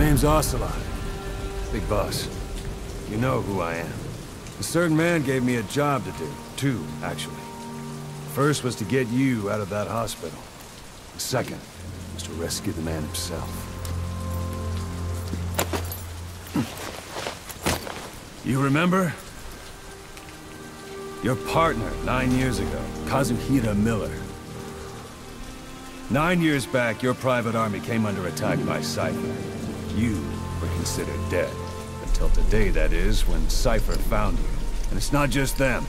name's Ocelot. Big boss. You know who I am. A certain man gave me a job to do. Two, actually. First was to get you out of that hospital. The second was to rescue the man himself. You remember? Your partner 9 years ago, Kazuhira Miller. 9 years back, your private army came under attack by Cypher. You were considered dead. Until today, that is, when Cypher found you. And it's not just them.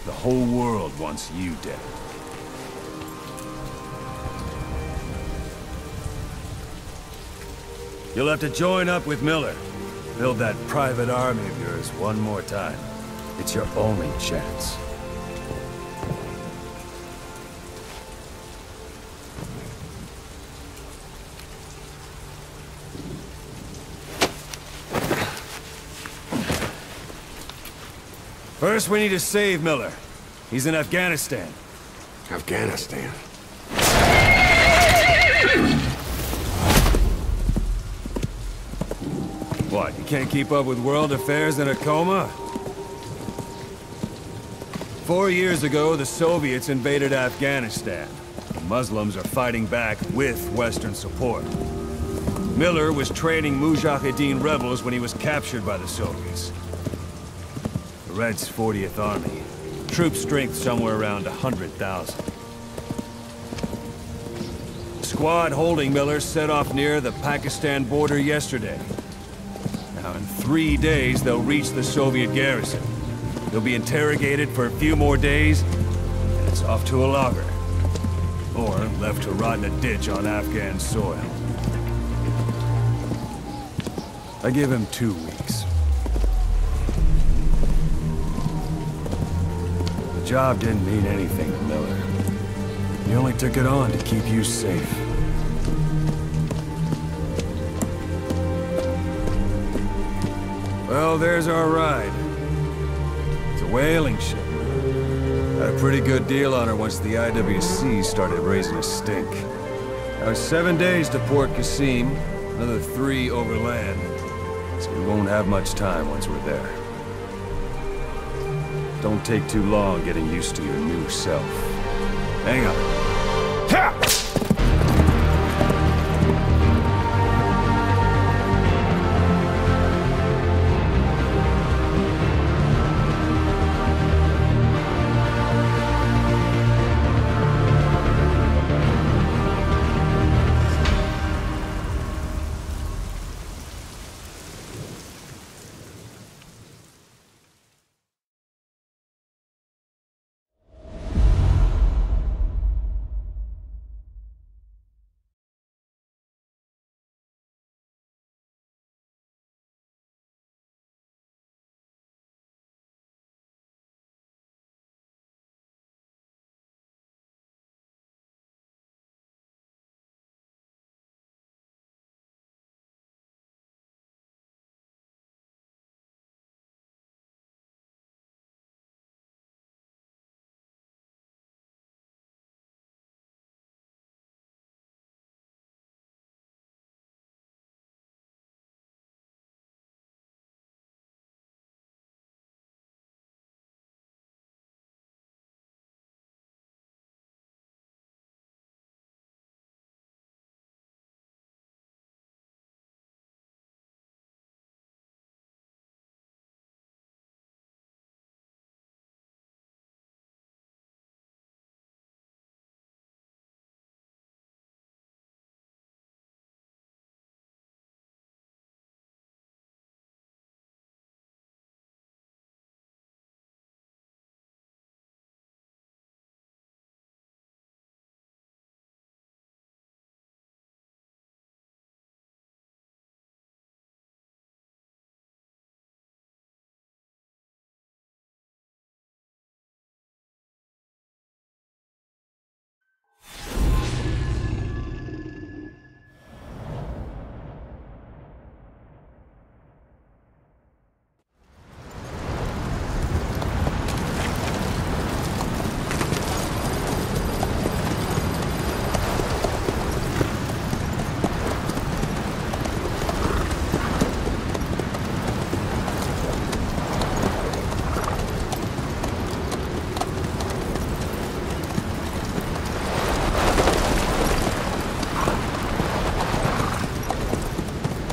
The whole world wants you dead. You'll have to join up with Miller. Build that private army of yours one more time. It's your only chance. First, we need to save Miller. He's in Afghanistan. Afghanistan? What, you can't keep up with world affairs in a coma? 4 years ago, the Soviets invaded Afghanistan. The Muslims are fighting back with Western support. Miller was training Mujahideen rebels when he was captured by the Soviets. The Red's 40th Army. Troop strength somewhere around 100,000. The squad holding Miller set off near the Pakistan border yesterday. Now in 3 days, they'll reach the Soviet garrison. They'll be interrogated for a few more days, and it's off to a lager. Or left to rot in a ditch on Afghan soil. I give him 2 weeks. The job didn't mean anything to Miller. He only took it on to keep you safe. Well, there's our ride. It's a whaling ship. Had a pretty good deal on her once the IWC started raising a stink. Now it's 7 days to Port Qasim, another 3 overland. So we won't have much time once we're there. Don't take too long getting used to your new self. Hang on. Ha!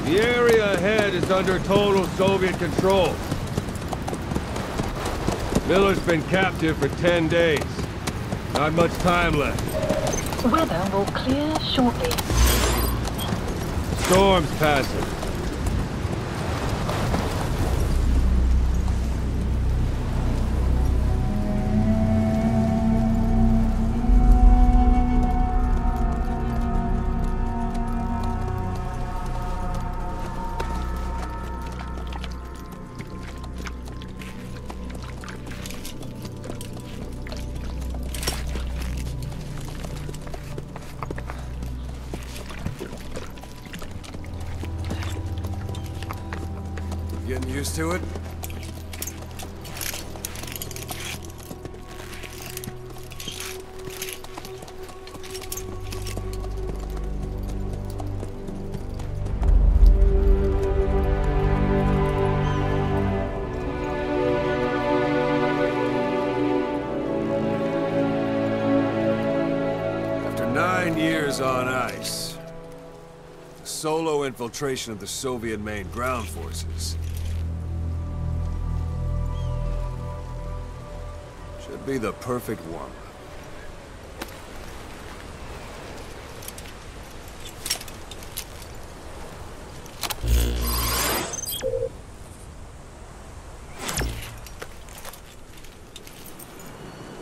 The area ahead is under total Soviet control. Miller's been captive for 10 days. Not much time left. Weather will clear shortly. Storm's passing. Getting used to it? After 9 years on ice, solo infiltration of the Soviet main ground forces should be the perfect one.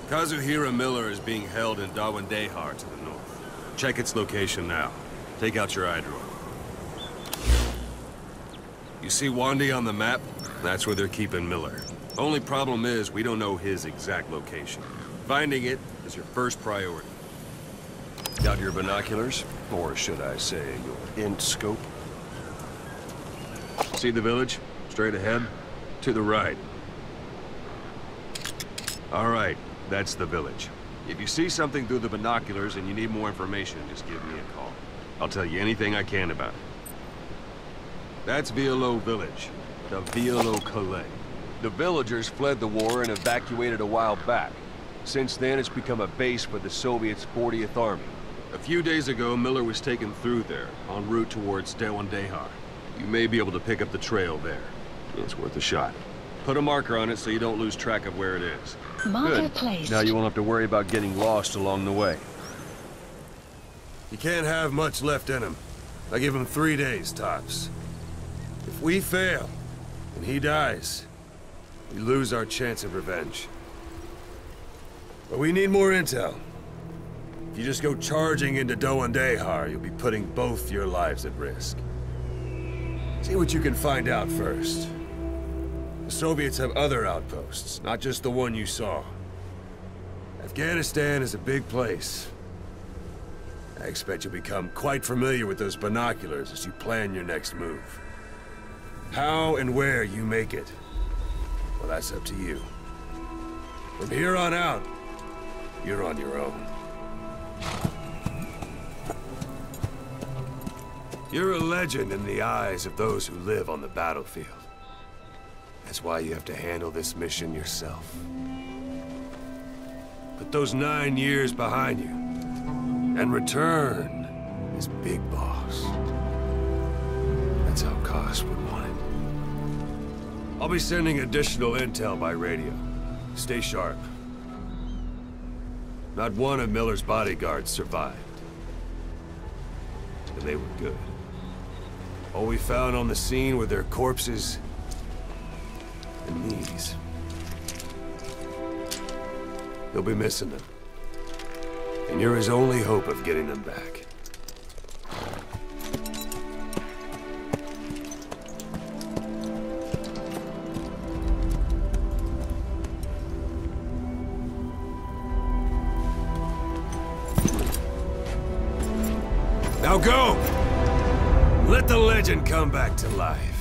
Kazuhira Miller is being held in Dawandehar to the north. Check its location now. Take out your eye drone. You see Wandi on the map? That's where they're keeping Miller. Only problem is, we don't know his exact location. Finding it is your first priority. Got your binoculars? Or should I say, your int scope? See the village? Straight ahead? To the right. All right, that's the village. If you see something through the binoculars and you need more information, just give me a call. I'll tell you anything I can about it. That's Violo Village, the Violo Calais. The villagers fled the war and evacuated a while back. Since then, it's become a base for the Soviets' 40th Army. A few days ago, Miller was taken through there, en route towards Dawandehar. You may be able to pick up the trail there. It's worth a shot. Put a marker on it so you don't lose track of where it is. Marker Good. placed. Now you won't have to worry about getting lost along the way. You can't have much left in him. I give him 3 days, tops. If we fail, and he dies, we lose our chance of revenge. But we need more intel. If you just go charging into Dawandehar, you'll be putting both your lives at risk. See what you can find out first. The Soviets have other outposts, not just the one you saw. Afghanistan is a big place. I expect you'll become quite familiar with those binoculars as you plan your next move. How and where you make it, well, that's up to you. From here on out, you're on your own. You're a legend in the eyes of those who live on the battlefield. That's why you have to handle this mission yourself. Put those 9 years behind you, and return as Big Boss. That's how Koss would want it. I'll be sending additional intel by radio. Stay sharp. Not one of Miller's bodyguards survived. And they were good. All we found on the scene were their corpses and knees. You'll be missing them. And you're his only hope of getting them back. Now go! Let the legend come back to life.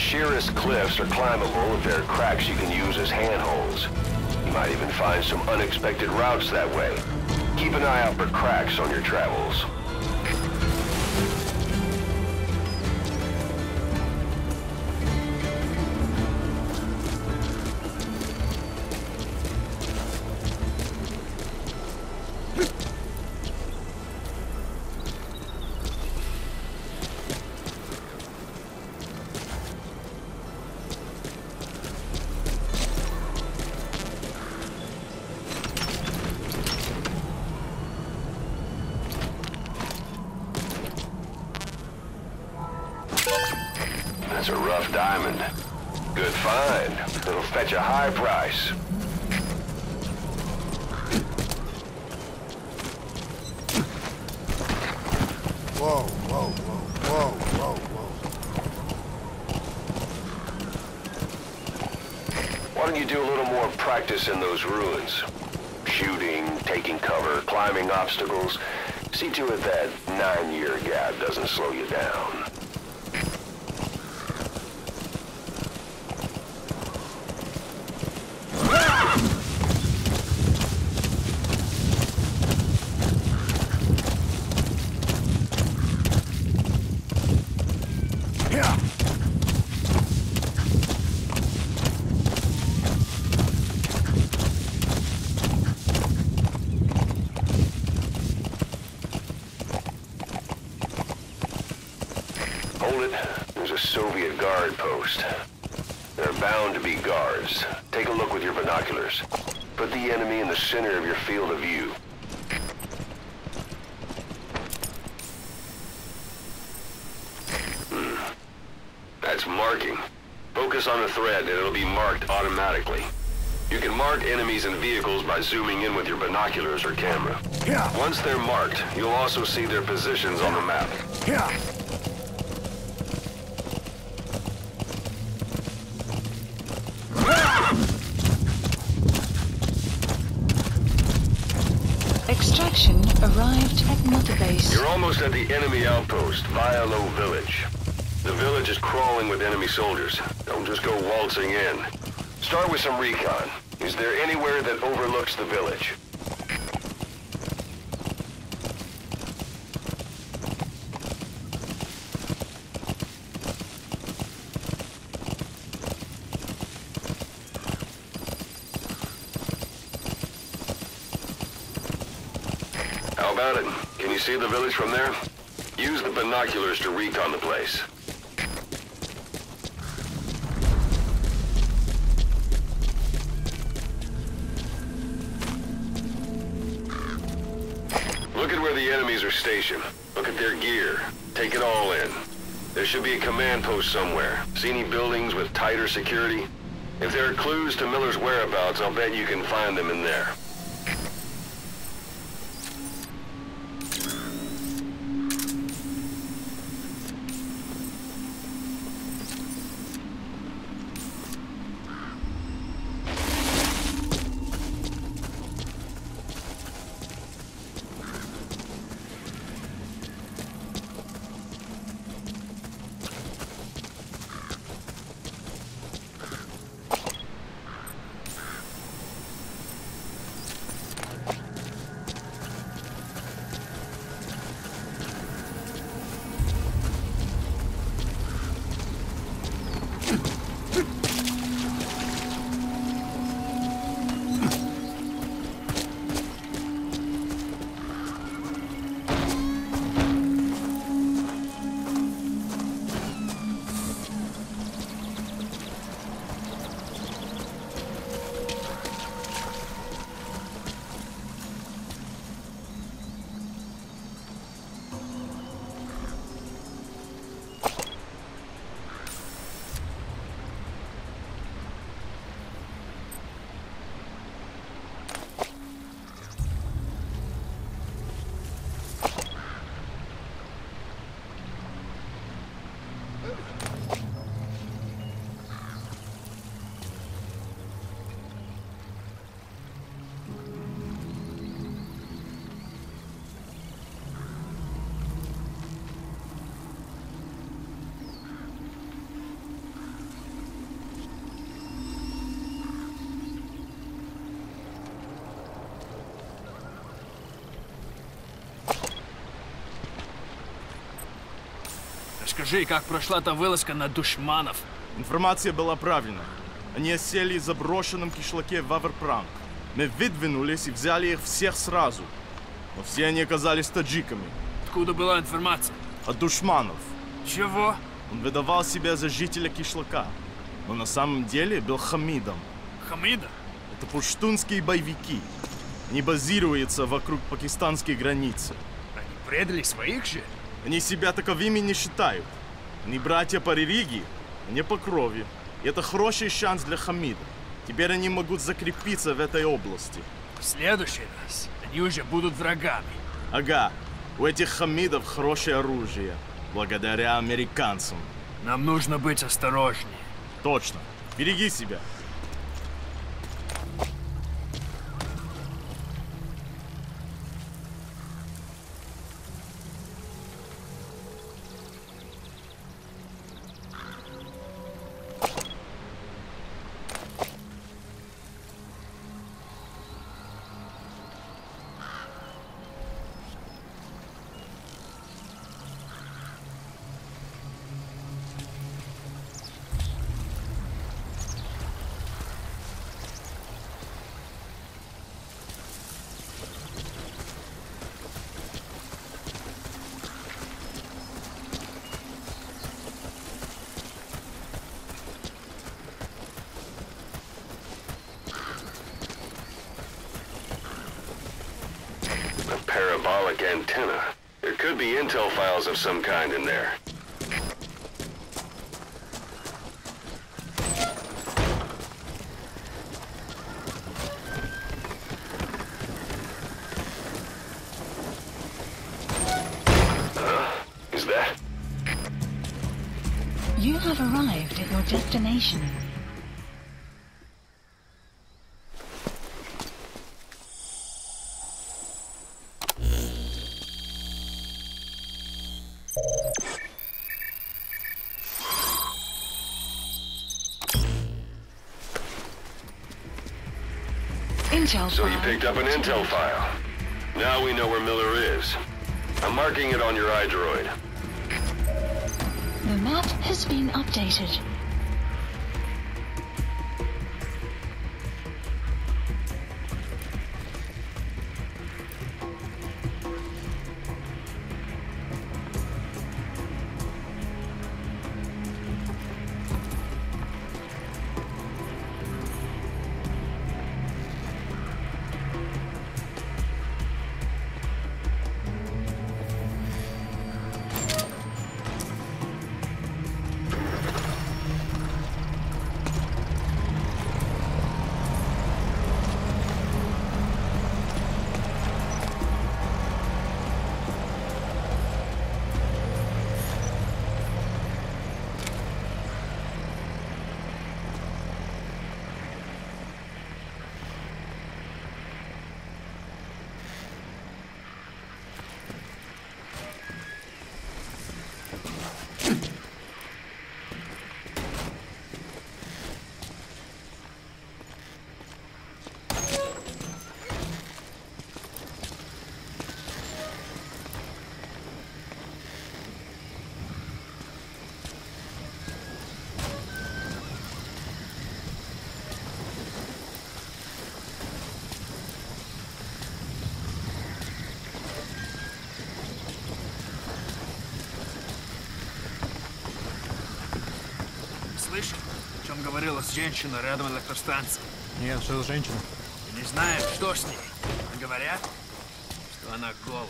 sheerest cliffs are climbable if there are cracks you can use as handholds. You might even find some unexpected routes that way. Keep an eye out for cracks on your travels. That's a rough diamond. Good find. It'll fetch a high price. Whoa, whoa, whoa, whoa, whoa, whoa. Why don't you do a little more practice in those ruins? Shooting, taking cover, climbing obstacles. See to it that 9-year gap doesn't slow you down. Hold it. There's a Soviet guard post. There are bound to be guards. Take a look with your binoculars. Put the enemy in the center of your field of view. That's marking. Focus on the thread and it'll be marked automatically. You can mark enemies and vehicles by zooming in with your binoculars or camera. Once they're marked, you'll also see their positions on the map. Extraction arrived at Mother Base. You're almost at the enemy outpost, Vialo Village. The village is crawling with enemy soldiers. Don't just go waltzing in. Start with some recon. Is there anywhere that overlooks the village? How about it? Can you see the village from there? Use the binoculars to recon the place. Look at where the enemies are stationed. Look at their gear. Take it all in. There should be a command post somewhere. See any buildings with tighter security? If there are clues to Miller's whereabouts, I'll bet you can find them in there. Расскажи, как прошла та вылазка на душманов. Информация была правильная. Они осели в заброшенном кишлаке в Аверпранг. Мы выдвинулись и взяли их всех сразу. Но все они оказались таджиками. Откуда была информация? От душманов. Чего? Он выдавал себя за жителя кишлака. Но на самом деле был Хамидом. Хамида? Это пуштунские боевики. Они базируются вокруг пакистанской границы. Они предали своих же? Они себя таковыми не считают. Они братья по религии, а не по крови. И это хороший шанс для Хамида. Теперь они могут закрепиться в этой области. В следующий раз они уже будут врагами. Ага, у этих Хамидов хорошее оружие. Благодаря американцам. Нам нужно быть осторожнее. Точно. Береги себя. Parabolic antenna. There could be intel files of some kind in there. Is that? You have arrived at your destination. So you picked up an intel file. Now we know where Miller is. I'm marking it on your iDroid. The map has been updated. Слышал, о чем говорила женщина рядом электростанции? Нет, что за женщина? Ты не знаешь, что с ней? Говорят, что она голая.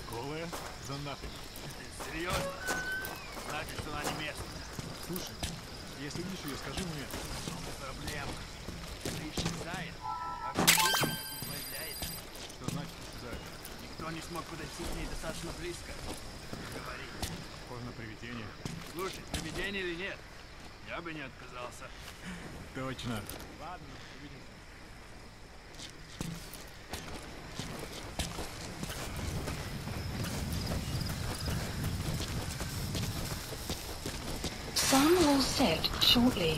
Голая? За нахуй. Ты серьезно? Значит, что она не местная. Слушай, если видишь ее, скажи мне. В чем проблема? Ты исчезает, а как не появляется. Что значит исчезает? Никто не смог подойти к ней достаточно близко. Говори. Похоже на привидение. Слушай, привидение или нет? Я бы не отказался. Точно. Ладно, увидимся. Sun will set shortly.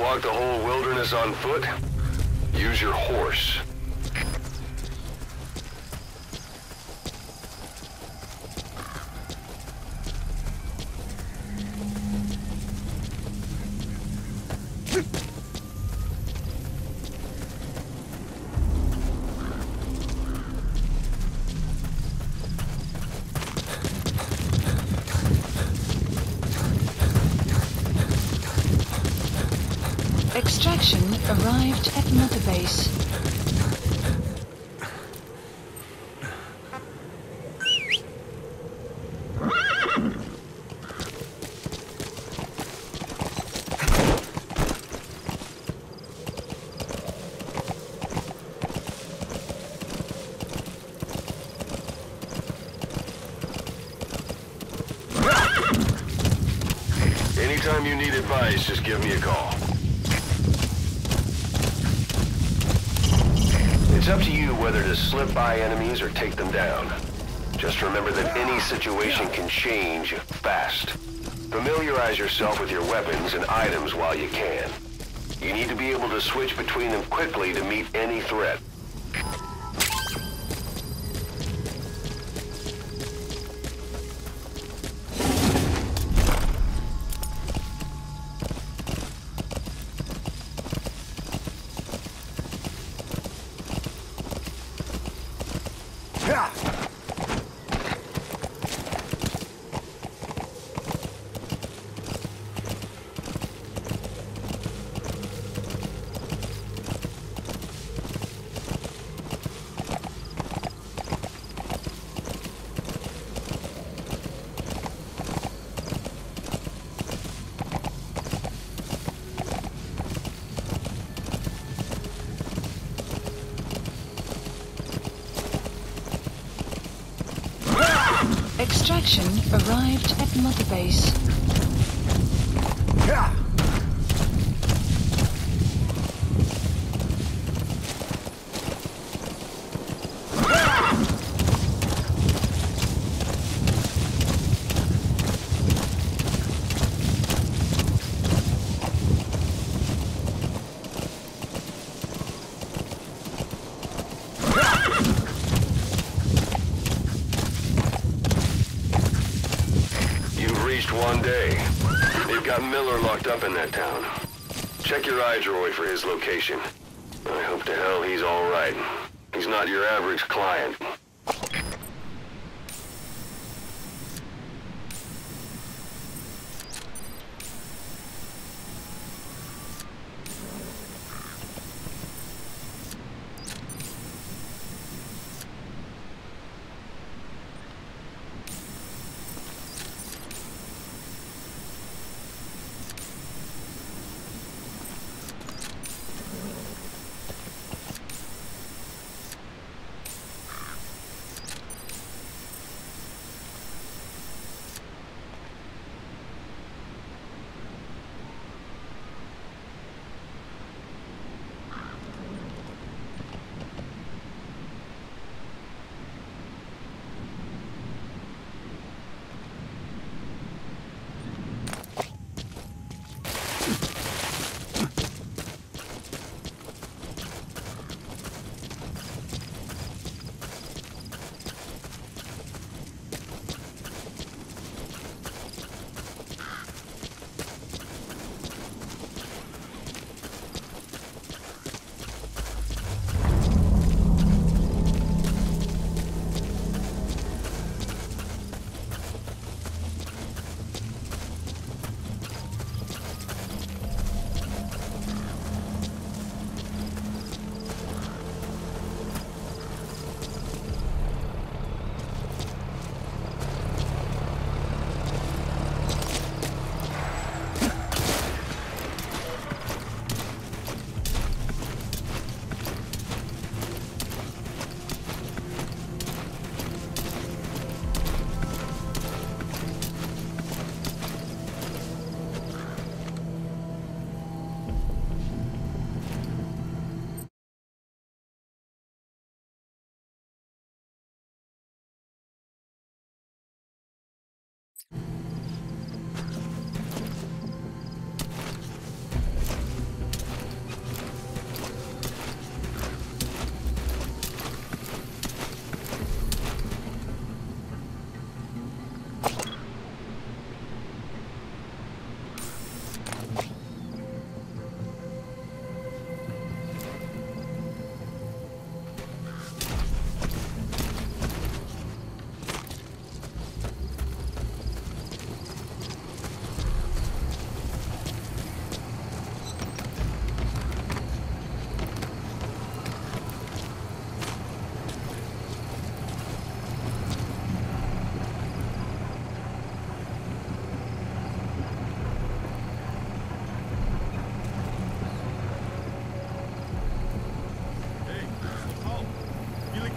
walk the whole wilderness on foot? Use your horse. Extraction arrived at Mother Base. Anytime you need advice, just give me a call. It's up to you whether to slip by enemies or take them down. Just remember that any situation can change fast. Familiarize yourself with your weapons and items while you can. You need to be able to switch between them quickly to meet any threat. Extraction arrived at Mother Base. One day. They've got Miller locked up in that town. Check your iDroid for his location. I hope to hell he's all right. He's not your average client.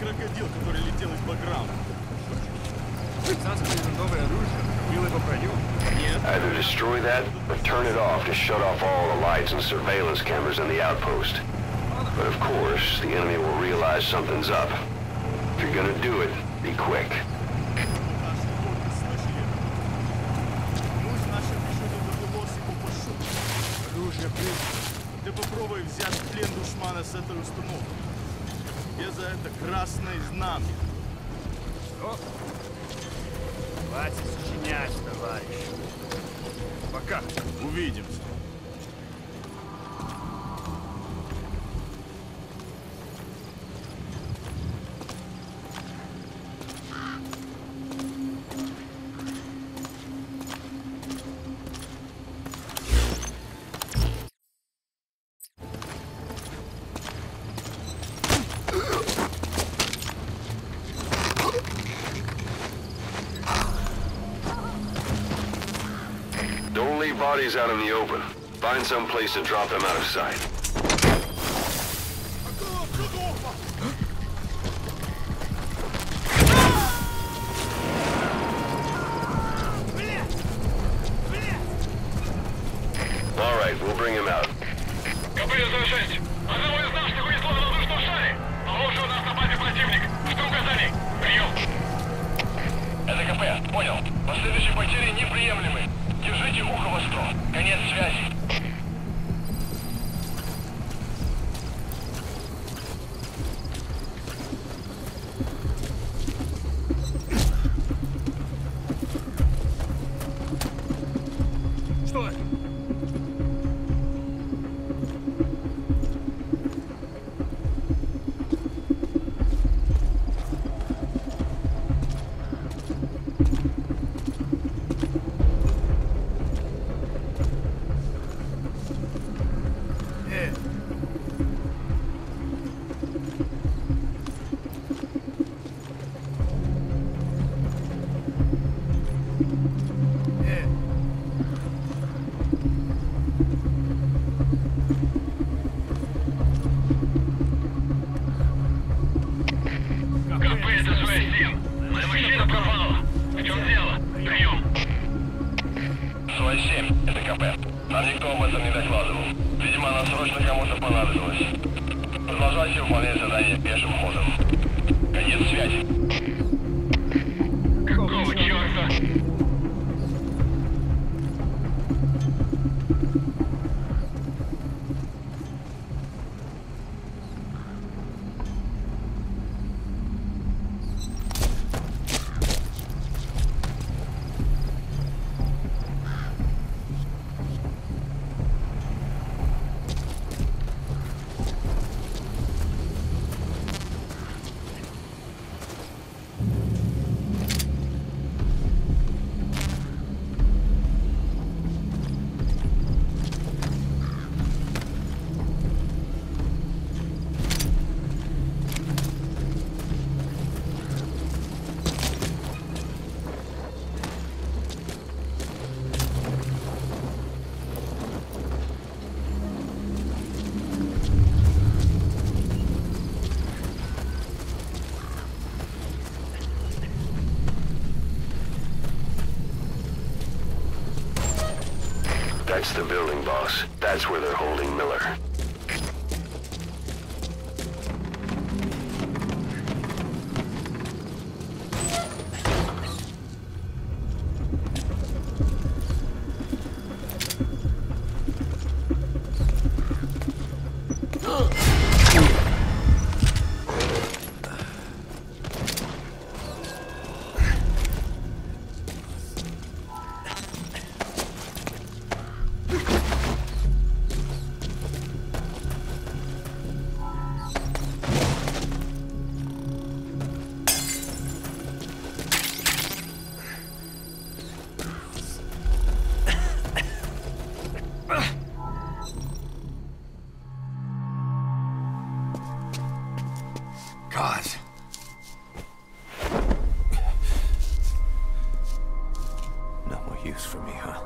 крокодил, который летел из бэкграунда. Новое оружие. Было по броню. Нет. Either destroy that or turn it off to shut off all the lights and surveillance cameras in the outpost. But of course, the enemy will realize something's up. If you're gonna do it, be quick. Наши орки слышали? Пусть нашим решением довелось его пошутить. Оружие прежде. Ты попробуй взять в плен душмана с этой установкой. Тебе за это красное знамя. Что? Хватит сочинять, товарищ. Пока. Увидимся. Don't leave bodies out in the open. Find some place to drop them out of sight. All right, we'll bring him out. КП-06. Одного из наших унесло на воздушном шаре. Похоже, у нас на базе противник. Жду указаний. Прием. Это КП. Понял. Последующие потери неприемлемы. Держите ухо востро. Конец связи. Что это? КП, это СВ-7. Моя машина пропала. В чем дело? Прием. СВ-7, это КП. Нам никто об этом не докладывал. Видимо, она срочно кому-то понадобилась. Продолжайте выполнять задание пешим ходом. Конец связи. Какого черта? That's the building, boss. That's where they're holding Miller. God. No more use for me, huh?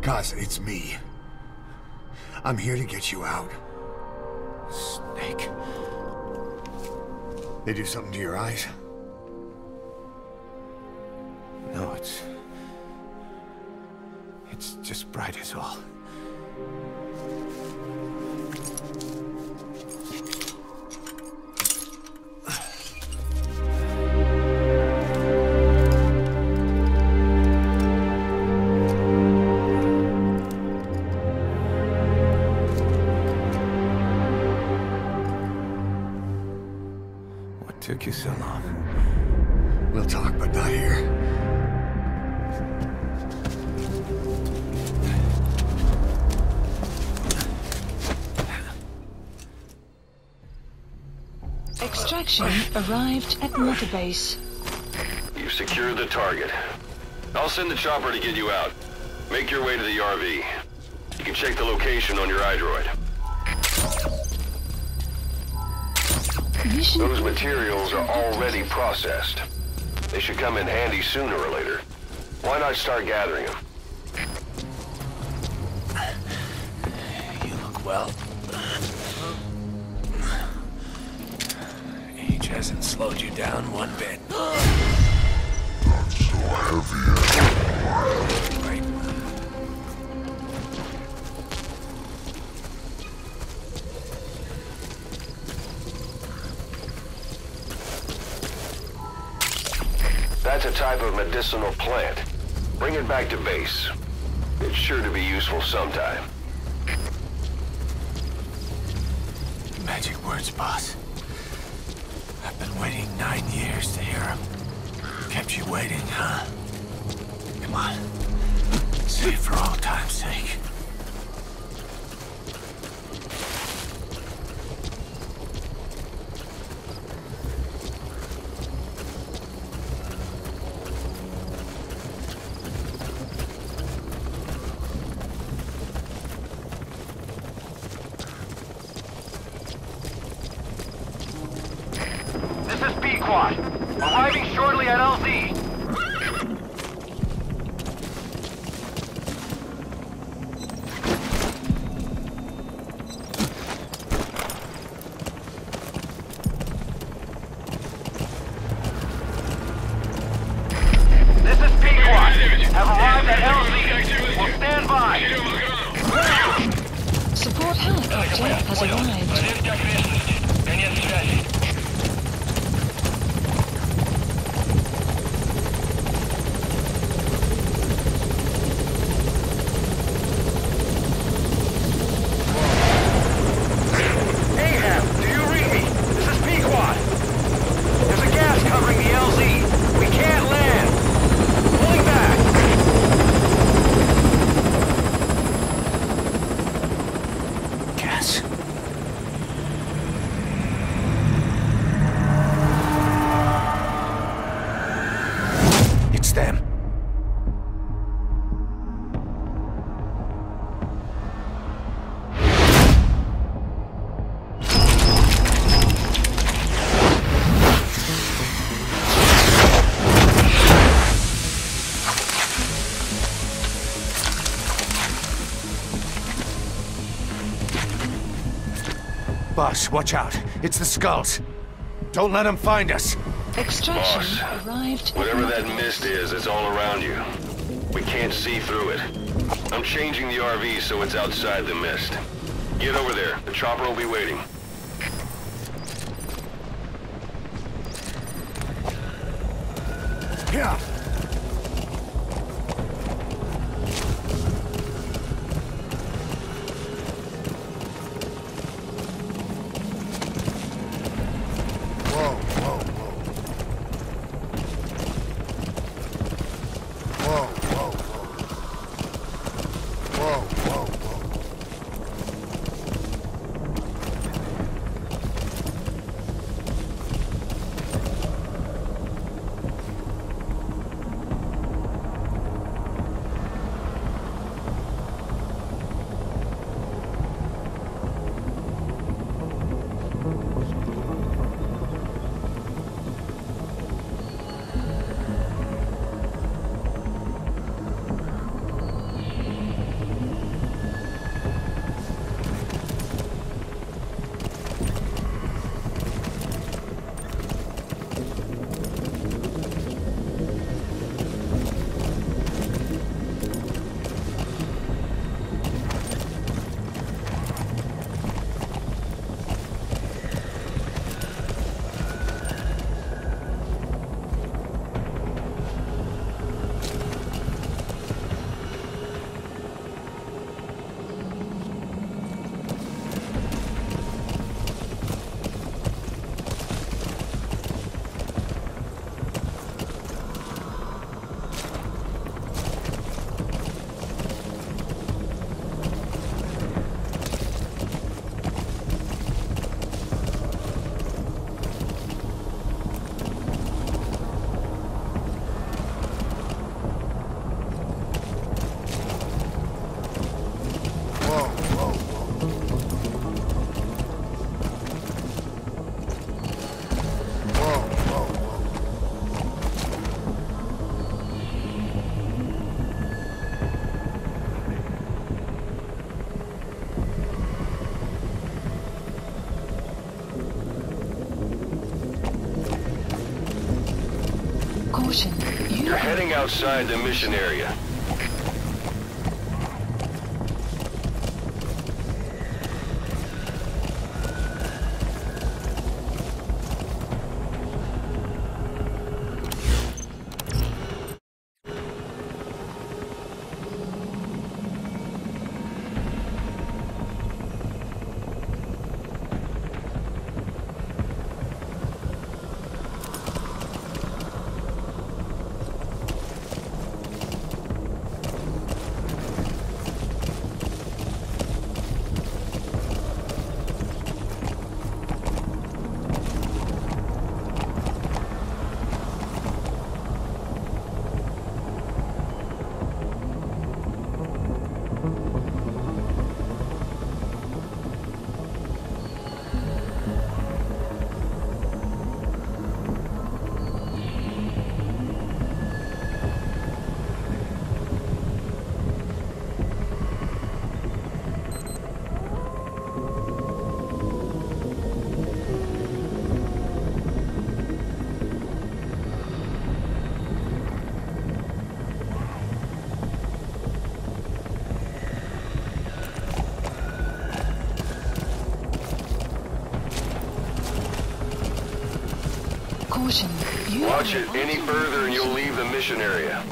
Kaz, it's me. I'm here to get you out. Snake. They do something to your eyes? No, it's just bright as all. What took you so long? We'll talk, but not here. Extraction arrived at motorbase. You've secured the target. I'll send the chopper to get you out. Make your way to the RV. You can check the location on your iDroid. Mission. Those materials are already processed. They should come in handy sooner or later. Why not start gathering them? You look well. Age hasn't slowed you down one bit. Not so heavy. Right. That's a type of medicinal plant. Bring it back to base. It's sure to be useful sometime. Magic words, boss. I've been waiting 9 years to hear them. Kept you waiting, huh? Come on. Say it for all time's sake. This is B-Quad. Arriving shortly at LZ. This is B-Quad. Have arrived at LZ. We'll stand by. Support helicopter has arrived. Проверьте окрестности. Конец связи. Ahab, do you read me? This is P-Quad. There's a gas covering the LZ. We can't land. Pulling back. Gas. It's them. Boss, watch out. It's the skulls. Don't let them find us. Extraction Boss, arrived at whatever that motorbase. mist is, it's all around you. We can't see through it. I'm changing the RV so it's outside the mist. Get over there. The chopper will be waiting. Yeah. Whoa, whoa, whoa. Whoa, whoa, whoa. Whoa, whoa, whoa. Caution. You're heading outside the mission area. Caution. Watch it any further and you'll leave the mission area.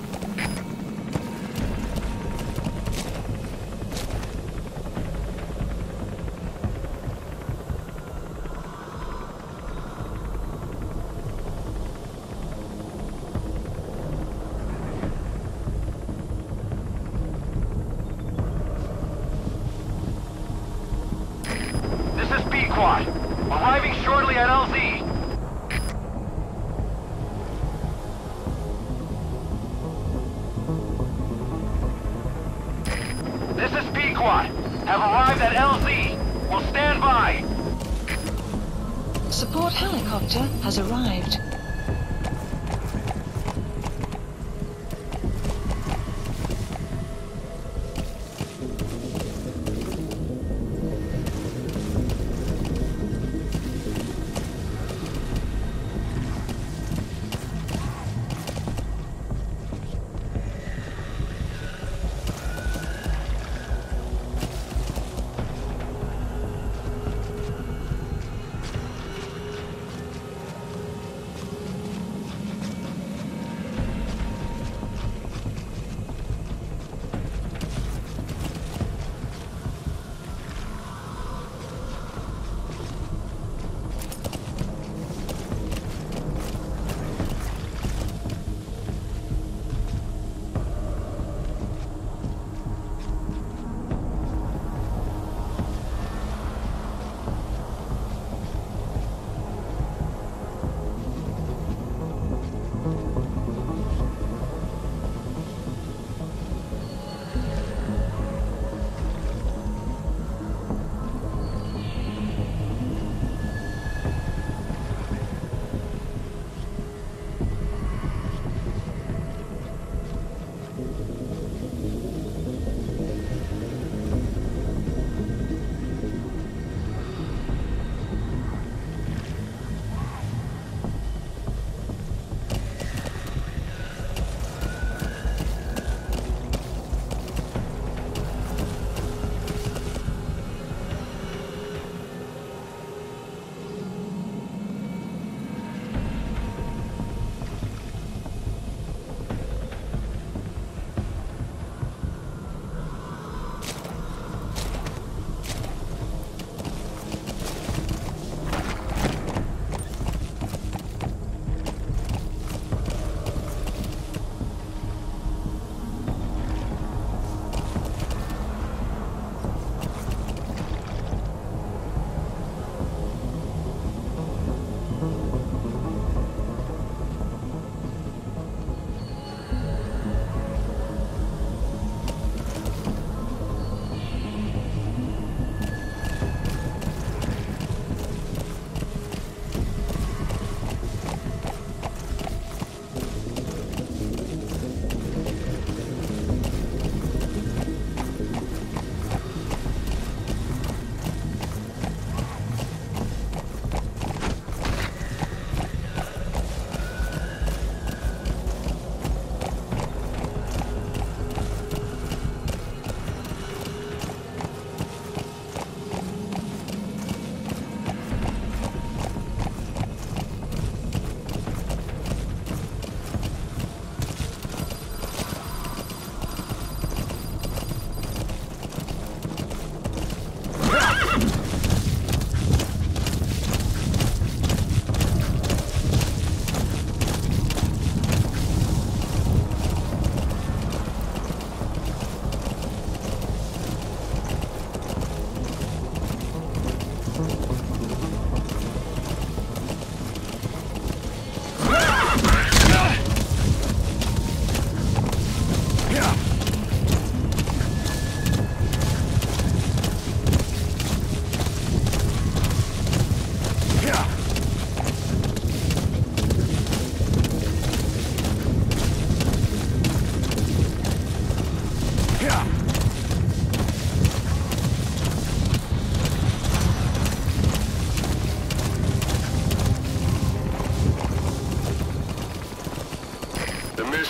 This is B-Quad. Arriving shortly at LZ. This is B-Quad. Have arrived at LZ. Will stand by. Support helicopter has arrived.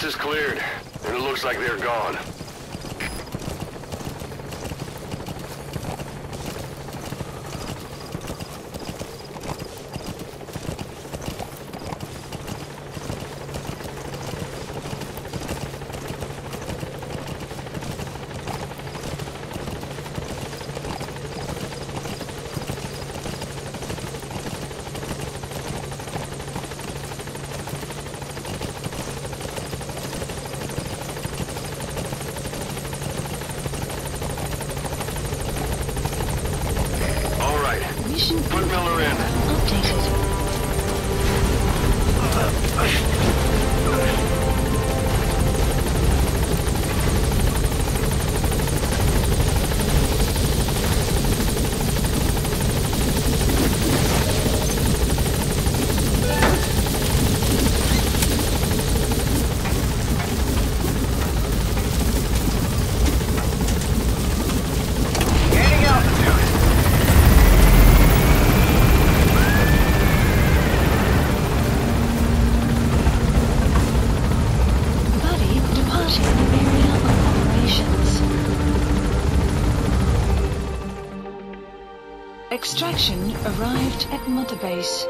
is cleared, and it looks like they're gone. Put Miller in. Updated. Extraction arrived at Mother Base.